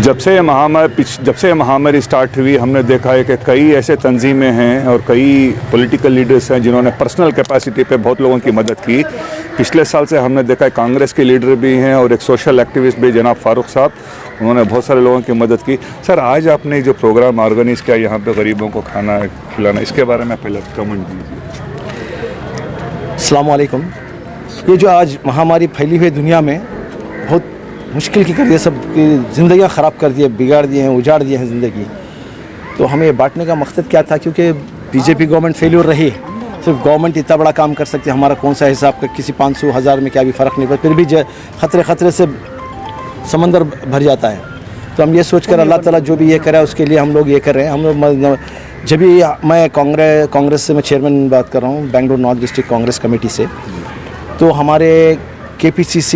जब से ये महामारी स्टार्ट हुई, हमने देखा है कि कई ऐसे तंजीमें हैं और कई पॉलिटिकल लीडर्स हैं जिन्होंने पर्सनल कैपेसिटी पे बहुत लोगों की मदद की। पिछले साल से हमने देखा है कांग्रेस के लीडर भी हैं और एक सोशल एक्टिविस्ट भी जनाब फारूक साहब, उन्होंने बहुत सारे लोगों की मदद की। सर, आज आपने जो प्रोग्राम ऑर्गेनाइज़ किया यहाँ पे गरीबों को खाना खिलाना, इसके बारे में पहले कमेंट दीजिए। अस्सलाम वालेकुम। ये जो आज महामारी फैली हुई दुनिया में बहुत मुश्किल की कर दिया, सब ज़िंदगियाँ ख़राब कर दिए, बिगाड़ दिए हैं, उजाड़ दिए हैं ज़िंदगी। तो हमें ये बांटने का मकसद क्या था, क्योंकि बीजेपी गवर्नमेंट फेल्योर रही, सिर्फ गवर्नमेंट इतना बड़ा काम कर सकती है, हमारा कौन सा हिसाब का किसी 500,000 में क्या भी फ़र्क नहीं पड़ता, फिर भी खतरे से समंदर भर जाता है। तो हम ये सोच कर अल्लाह ताला जो भी ये करे उसके लिए हम लोग ये कर रहे हैं। हम लोग जब भी मैं कांग्रेस से मैं चेयरमैन बात कर रहा हूँ, Bengaluru north district Congress committee से, तो हमारे KPCC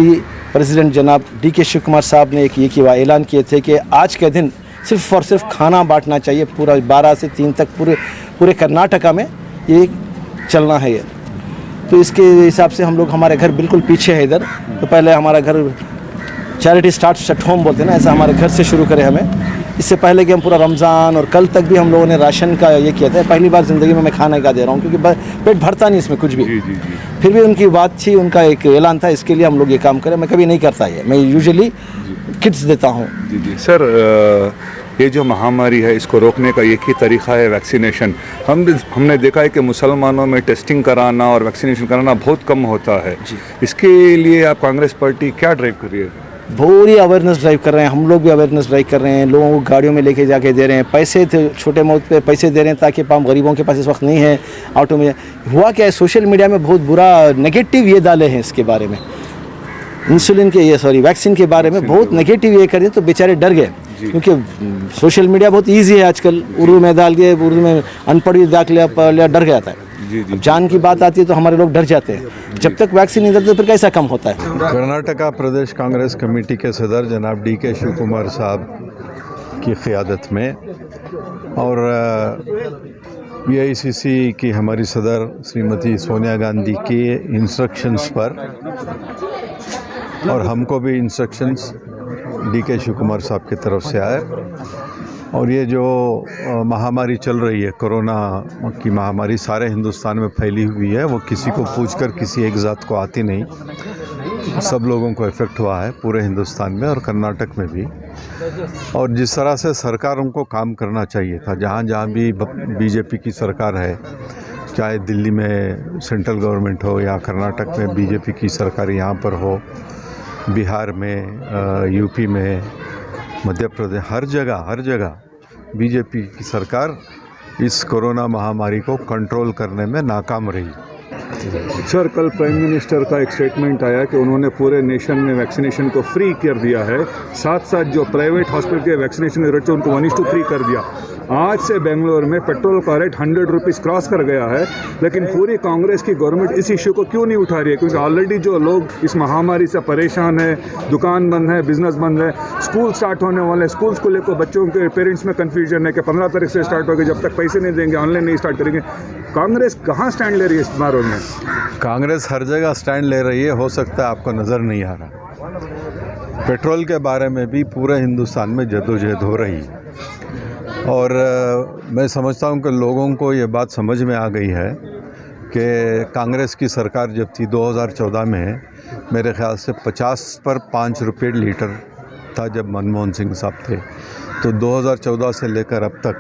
प्रेसिडेंट जनाब DK शिव कुमार साहब ने एक ऐलान किए थे कि आज के दिन सिर्फ़ और सिर्फ खाना बांटना चाहिए, पूरा 12 से 3 तक पूरे कर्नाटका में ये चलना है ये। तो इसके हिसाब से हम लोग, हमारे घर बिल्कुल पीछे है इधर, तो पहले हमारा घर चैरिटी स्टार्ट्स एट होम बोलते हैं ना, ऐसा हमारे घर से शुरू करें हमें। इससे पहले कि हम पूरा रमज़ान और कल तक भी हम लोगों ने राशन का ये किया था। पहली बार ज़िंदगी में मैं खाने का दे रहा हूँ, क्योंकि पेट भरता नहीं इसमें कुछ भी। जी। फिर भी उनकी बात थी, उनका एक ऐलान था, इसके लिए हम लोग ये काम करें। मैं कभी नहीं करता ये, मैं यूजुअली किट्स देता हूँ। जी सर, ये जो महामारी है इसको रोकने का एक ही तरीका है वैक्सीनेशन। हमने देखा है कि मुसलमानों में टेस्टिंग कराना और वैक्सीनेशन कराना बहुत कम होता है। इसके लिए आप कांग्रेस पार्टी क्या ड्राइव कर रही है? पूरी अवेयरनेस ड्राइव कर रहे हैं, हम लोग भी अवेयरनेस ड्राइव कर रहे हैं, लोगों को गाड़ियों में लेके जाके दे रहे हैं, पैसे छोटे मोट पे पैसे दे रहे हैं, ताकि गरीबों के पास इस वक्त नहीं है ऑटो में। हुआ क्या है, सोशल मीडिया में बहुत बुरा नेगेटिव ये डाले हैं इसके बारे में, वैक्सीन के बारे में बहुत नेगेटिव ये करें, तो बेचारे डर गए। क्योंकि सोशल मीडिया बहुत ईजी है आजकल, उर्दू में डाल के, उर्दू में अनपढ़ भी डाक लिया, डर गया था। अब जान की बात आती है तो हमारे लोग डर जाते हैं। जब तक वैक्सीन नहीं देते तो फिर कैसा कम होता है। कर्नाटका प्रदेश कांग्रेस कमेटी के सदर जनाब DK शिव कुमार साहब की क़ियादत में और PICC की हमारी सदर श्रीमती सोनिया गांधी के इंस्ट्रक्शंस पर, और हमको भी इंस्ट्रक्शंस DK शिव कुमार साहब की तरफ से आए, और ये जो महामारी चल रही है, कोरोना की महामारी सारे हिंदुस्तान में फैली हुई है, वो किसी को पूछकर किसी एक ज़ात को आती नहीं, सब लोगों को इफ़ेक्ट हुआ है पूरे हिंदुस्तान में और कर्नाटक में भी। और जिस तरह से सरकारों को काम करना चाहिए था, जहाँ जहाँ भी BJP की सरकार है, चाहे दिल्ली में सेंट्रल गवर्नमेंट हो या कर्नाटक में BJP की सरकार यहाँ पर हो, बिहार में, UP में, मध्य प्रदेश, हर जगह BJP की सरकार इस कोरोना महामारी को कंट्रोल करने में नाकाम रही। सर, कल प्राइम मिनिस्टर का एक स्टेटमेंट आया कि उन्होंने पूरे नेशन में वैक्सीनेशन को फ्री कर दिया है, साथ साथ जो प्राइवेट हॉस्पिटल के वैक्सीनेशन रेट है उनको 1:3 कर दिया। आज से बेंगलोर में पेट्रोल का रेट 100 रुपीज़ क्रॉस कर गया है, लेकिन पूरी कांग्रेस की गवर्नमेंट इस इशू को क्यों नहीं उठा रही है? क्योंकि ऑलरेडी जो लोग इस महामारी से परेशान है, दुकान बंद है, बिजनेस बंद है, स्कूल स्टार्ट होने वाले, स्कूल्स को लेकर बच्चों के पेरेंट्स में कन्फ्यूजन है कि 15 तारीख से स्टार्ट होगी, जब तक पैसे नहीं देंगे ऑनलाइन नहीं स्टार्ट करेंगे। कांग्रेस कहाँ स्टैंड ले रही है इस बारे में? कांग्रेस हर जगह स्टैंड ले रही है, हो सकता है आपको नज़र नहीं आ रहा। पेट्रोल के बारे में भी पूरे हिंदुस्तान में जद्दोजहद हो रही है, और मैं समझता हूँ कि लोगों को ये बात समझ में आ गई है कि कांग्रेस की सरकार जब थी 2014 में, मेरे ख्याल से 50 पर 5 रुपये लीटर था जब मनमोहन सिंह साहब थे। तो 2014 से लेकर अब तक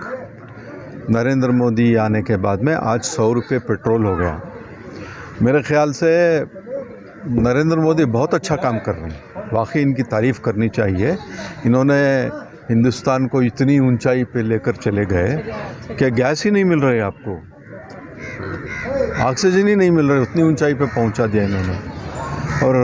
नरेंद्र मोदी आने के बाद में आज 100 रुपये पेट्रोल हो गया। मेरे ख्याल से नरेंद्र मोदी बहुत अच्छा काम कर रहे हैं, वाकई इनकी तारीफ़ करनी चाहिए। इन्होंने हिंदुस्तान को इतनी ऊंचाई पे लेकर चले गए कि गैस ही नहीं मिल रही आपको, ऑक्सीजन ही नहीं मिल रही, उतनी ऊंचाई पे पहुंचा दिया इन्होंने। और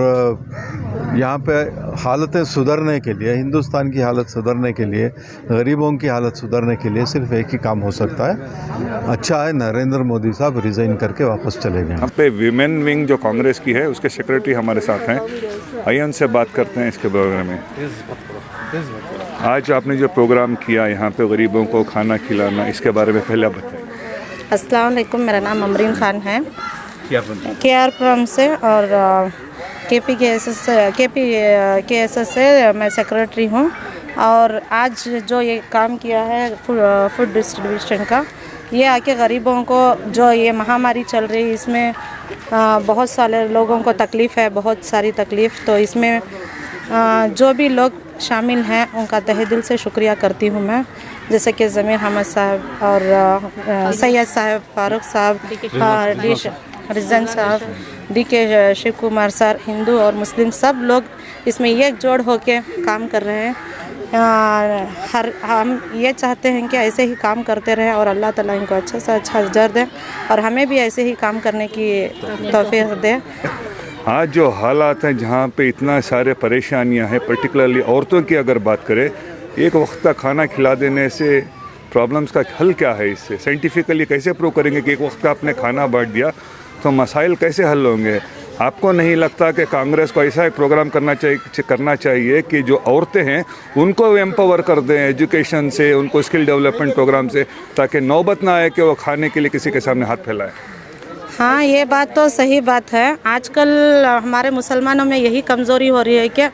यहाँ पे हालतें सुधरने के लिए, हिंदुस्तान की हालत सुधरने के लिए, गरीबों की हालत सुधरने के लिए सिर्फ एक ही काम हो सकता है। अच्छा है नरेंद्र मोदी साहब रिज़ाइन करके वापस चले गए। यहाँ पे विमेन विंग जो कांग्रेस की है उसके सेक्रेटरी हमारे साथ हैं, आइए उनसे बात करते हैं इसके बारे में। आज आपने जो प्रोग्राम किया यहाँ पे गरीबों को खाना खिलाना, इसके बारे में पहले बताएं। अस्सलाम वालेकुम, मेरा नाम अमरीन ख़ान है, KRपुरम से, और KPKSS से मैं सेक्रेटरी हूँ। और आज जो ये काम किया है फूड डिस्ट्रीब्यूशन का, ये आके गरीबों को, जो ये महामारी चल रही है इसमें बहुत सारे लोगों को तकलीफ़ है, बहुत सारी तकलीफ़। तो इसमें जो भी लोग शामिल हैं उनका तहे दिल से शुक्रिया करती हूँ मैं, जैसे कि ज़मीर अहमद साहब और सैयद साहब, फ़ारूक साहब, रिजन साहब, DK शिव कुमार सर, हिंदू और मुस्लिम सब लोग इसमें एकजुट होके काम कर रहे हैं। हम ये चाहते हैं कि ऐसे ही काम करते रहें और अल्लाह ताला इनको अच्छा से अच्छा अजर दें और हमें भी ऐसे ही काम करने की तौफीक दे। आज जो हालात हैं जहाँ पे इतना सारे परेशानियाँ हैं, पर्टिकुलरली औरतों की अगर बात करें, एक वक्त का खाना खिला देने से प्रॉब्लम्स का हल क्या है? इससे साइंटिफिकली कैसे प्रूव करेंगे कि एक वक्त का आपने खाना बांट दिया तो मसाइल कैसे हल होंगे? आपको नहीं लगता कि कांग्रेस को ऐसा एक प्रोग्राम करना चाहिए कि जो औरतें हैं उनको एम्पावर कर दें एजुकेशन से, उनको स्किल डेवलपमेंट प्रोग्राम से, ताकि नौबत ना आए कि वो खाने के लिए किसी के सामने हाथ फैलाए? हाँ, ये बात तो सही बात है। आजकल हमारे मुसलमानों में यही कमज़ोरी हो रही है कि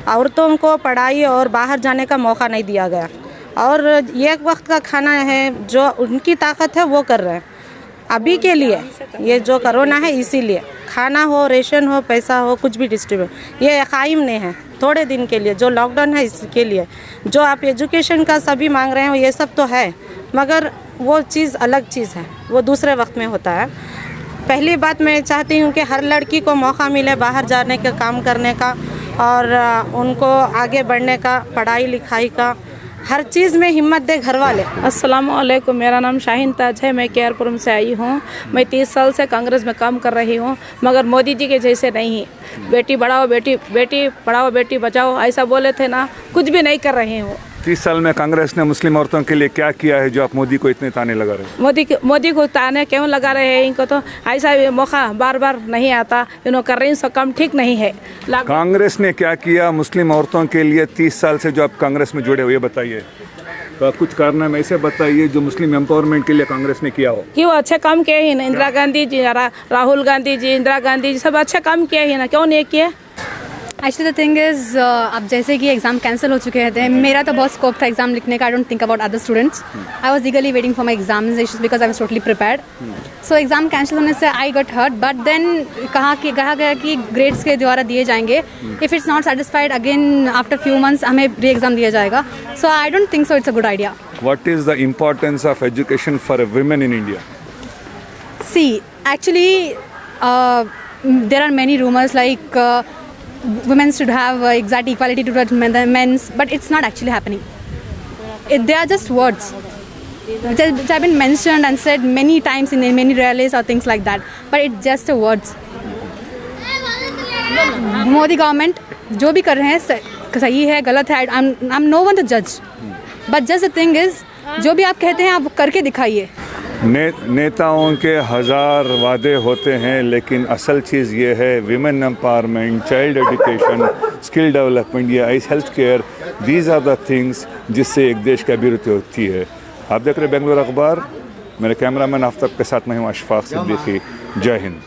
औरतों को पढ़ाई और बाहर जाने का मौका नहीं दिया गया और एक वक्त का खाना है जो उनकी ताकत है वो कर रहे हैं अभी के लिए। ये जो कोरोना है इसीलिए खाना हो, रेशन हो, पैसा हो, कुछ भी डिस्ट्रीब्यूट, ये कायम नहीं है थोड़े दिन के लिए। जो लॉकडाउन है इसके लिए, जो आप एजुकेशन का सभी मांग रहे हो ये सब तो है, मगर वो चीज़ अलग चीज़ है, वो दूसरे वक्त में होता है। पहली बात मैं चाहती हूँ कि हर लड़की को मौका मिले बाहर जाने का, काम करने का और उनको आगे बढ़ने का, पढ़ाई लिखाई का, हर चीज़ में हिम्मत दे घर वाले। अस्सलाम वालेकुम, मेरा नाम शाहीन ताज है, मैं केयरपुरम से आई हूँ। मैं 30 साल से कांग्रेस में काम कर रही हूँ, मगर मोदी जी के जैसे नहीं। बेटी बढ़ाओ, बेटी पढ़ाओ, बेटी बचाओ ऐसा बोले थे ना, कुछ भी नहीं कर रही हूँ। 30 साल में कांग्रेस ने मुस्लिम औरतों के लिए क्या किया है जो आप मोदी को इतने ताने लगा रहे हैं? मोदी को ताने क्यों लगा रहे हैं? इनको तो ऐसा मौका बार बार नहीं आता, इन्होंने कर रही, सब काम ठीक नहीं है। कांग्रेस ने क्या किया मुस्लिम औरतों के लिए 30 साल से जो आप कांग्रेस में जुड़े हुए, बताइए। तो आप कुछ कारनामे ऐसे बताइए जो मुस्लिम एम्पावरमेंट के लिए कांग्रेस ने किया हो। कि वो अच्छे काम किए ही ना, इंदिरा गांधी जी, राहुल गांधी जी, इंदिरा गांधी जी सब अच्छे काम किए ही ना, क्यों नहीं किए? एक्चुअली द थिंग इज़, अब जैसे कि एग्ज़ाम कैंसिल हो चुके हैं, मेरा तो बहुत स्कोप था एग्ज़ाम लिखने का। I don't think about other students. I was eagerly waiting for my examination because I was totally prepared. So exam cancel होने से I got hurt, but then कहा गया कि ग्रेड्स के द्वारा दिए जाएंगे। If it's not satisfied again after few months हमें री एग्ज़ाम दिया जाएगा। So I don't think so it's a good idea. What is the importance of education for a women in India? See actually there are many rumours like women should have exact equality to men's, but it's not actually happening. They are just words which have been mentioned and said many times in many rallies or things like that, but it's just a words. Modi government जो भी कर रहे हैं सही है, गलत है, I'm no one to judge, but just the thing is जो भी आप कहते हैं आप करके दिखाइए। नेताओं के 1000 वादे होते हैं, लेकिन असल चीज़ ये है women empowerment, child education, skill development या health care. These are the things जिससे एक देश की अभिवृद्धि होती है। आप देख रहे बेंगलुरु अखबार, मेरे कैमरामैन आफ्ताब के साथ मैं हूँ अशफाक सिद्दीकी। जय हिंद।